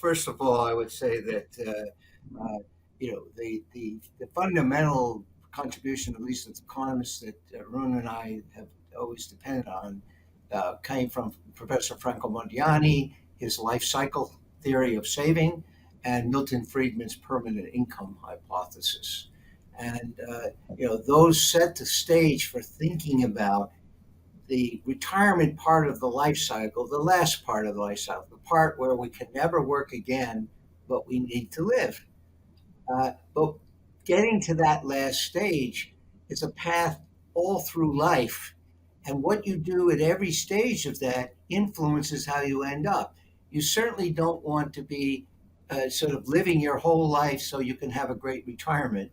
first of all, I would say that the fundamental contribution, at least as economists, that Arun and I have always depended on, came from Professor Franco Mondiani, his life cycle theory of saving, and Milton Friedman's permanent income hypothesis. And those set the stage for thinking about the retirement part of the life cycle, the last part of the life cycle, the part where we can never work again, but we need to live. But getting to that last stage is a path all through life. And what you do at every stage of that influences how you end up. You certainly don't want to be sort of living your whole life so you can have a great retirement.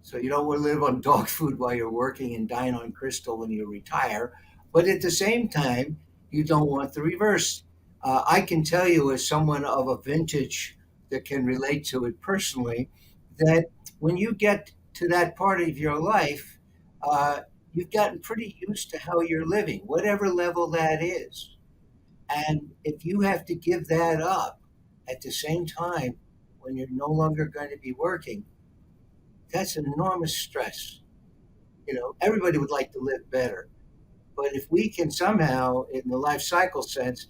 So you don't want to live on dog food while you're working and dine on crystal when you retire. But at the same time, you don't want the reverse. I can tell you, as someone of a vintage that can relate to it personally, that when you get to that part of your life, you've gotten pretty used to how you're living, whatever level that is. And if you have to give that up at the same time when you're no longer going to be working, that's enormous stress. Everybody would like to live better. But if we can somehow, in the life cycle sense,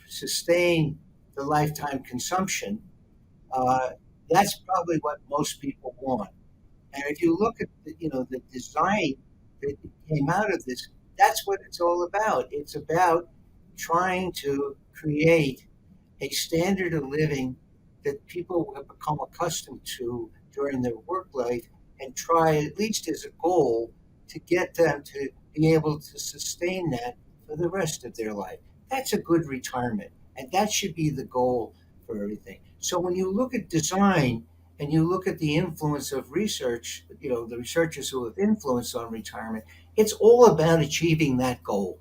sustain the lifetime consumption, uh, that's probably what most people want. And if you look at the design that came out of this, that's what it's all about. It's about trying to create a standard of living that people have become accustomed to during their work life, and try, at least as a goal, to get them to be able to sustain that for the rest of their life. That's a good retirement, and that should be the goal for everything. So when you look at design and you look at the influence of research, the researchers who have influenced on retirement, it's all about achieving that goal.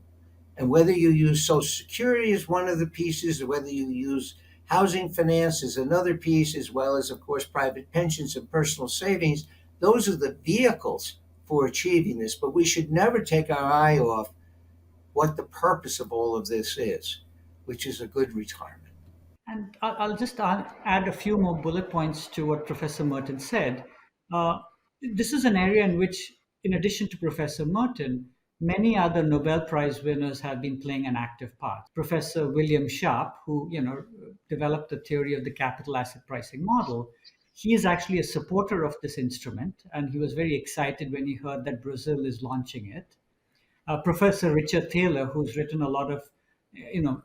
And whether you use Social Security as one of the pieces, or whether you use housing finance as another piece, as well as, of course, private pensions and personal savings, those are the vehicles for achieving this. But we should never take our eye off what the purpose of all of this is, which is a good retirement. And I'll just add a few more bullet points to what Professor Merton said. Uh, this is an area in which, in addition to Professor Merton, many other Nobel Prize winners have been playing an active part. Professor William Sharpe, who developed the theory of the capital asset pricing model, he is actually a supporter of this instrument, and he was very excited when he heard that Brazil is launching it. Professor Richard Thaler, who's written a lot of you know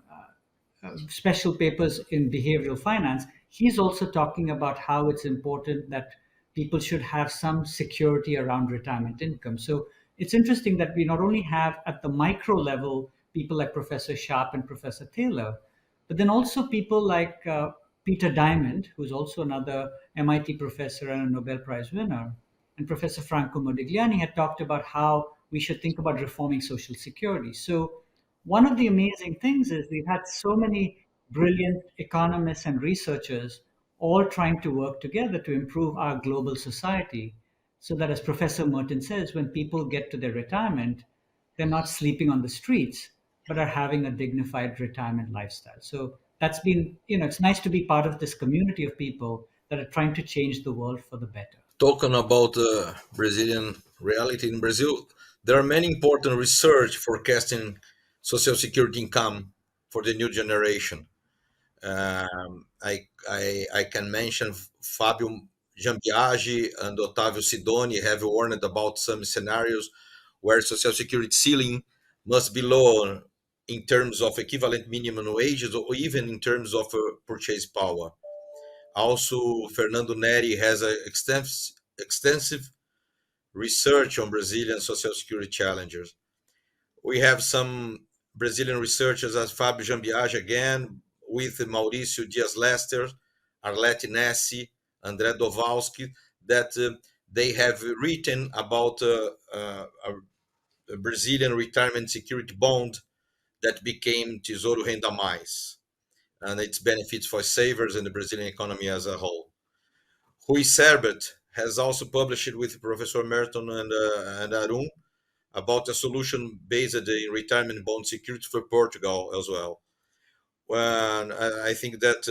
special papers in behavioral finance, he's also talking about how it's important that people should have some security around retirement income. So it's interesting that we not only have at the micro level people like Professor Sharp and Professor Taylor, but then also people like Peter Diamond, who's also another MIT professor and a Nobel Prize winner, and Professor Franco Modigliani had talked about how we should think about reforming Social Security. So one of the amazing things is we've had so many brilliant economists and researchers all trying to work together to improve our global society so that, as Professor Merton says, when people get to their retirement, they're not sleeping on the streets, but are having a dignified retirement lifestyle. So that's been, it's nice to be part of this community of people that are trying to change the world for the better. Talking about Brazilian reality in Brazil, there are many important research forecasting social security income for the new generation. I can mention Fábio Jambiagi and Otávio Sidoni have warned about some scenarios where social security ceiling must be lower in terms of equivalent minimum wages or even in terms of purchase power. Also, Fernando Neri has extensive research on Brazilian social security challenges. We have some Brazilian researchers as Fábio Jambiage again, with Maurício Dias Lester, Arlete Nessi, André Dowalski, that they have written about a Brazilian retirement security bond that became Tesouro Renda mais, and its benefits for savers and the Brazilian economy as a whole. Rui Serbet has also published with Professor Merton and Arun about a solution based in retirement bond security for Portugal as well. when I think that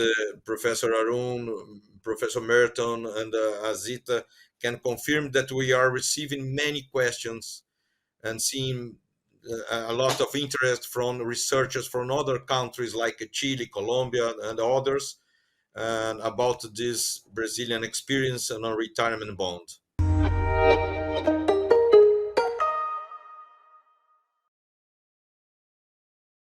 Professor Arun, Professor Merton, and Azita can confirm that we are receiving many questions and seeing a lot of interest from researchers from other countries like Chile, Colombia, and others, and about this Brazilian experience and a retirement bond.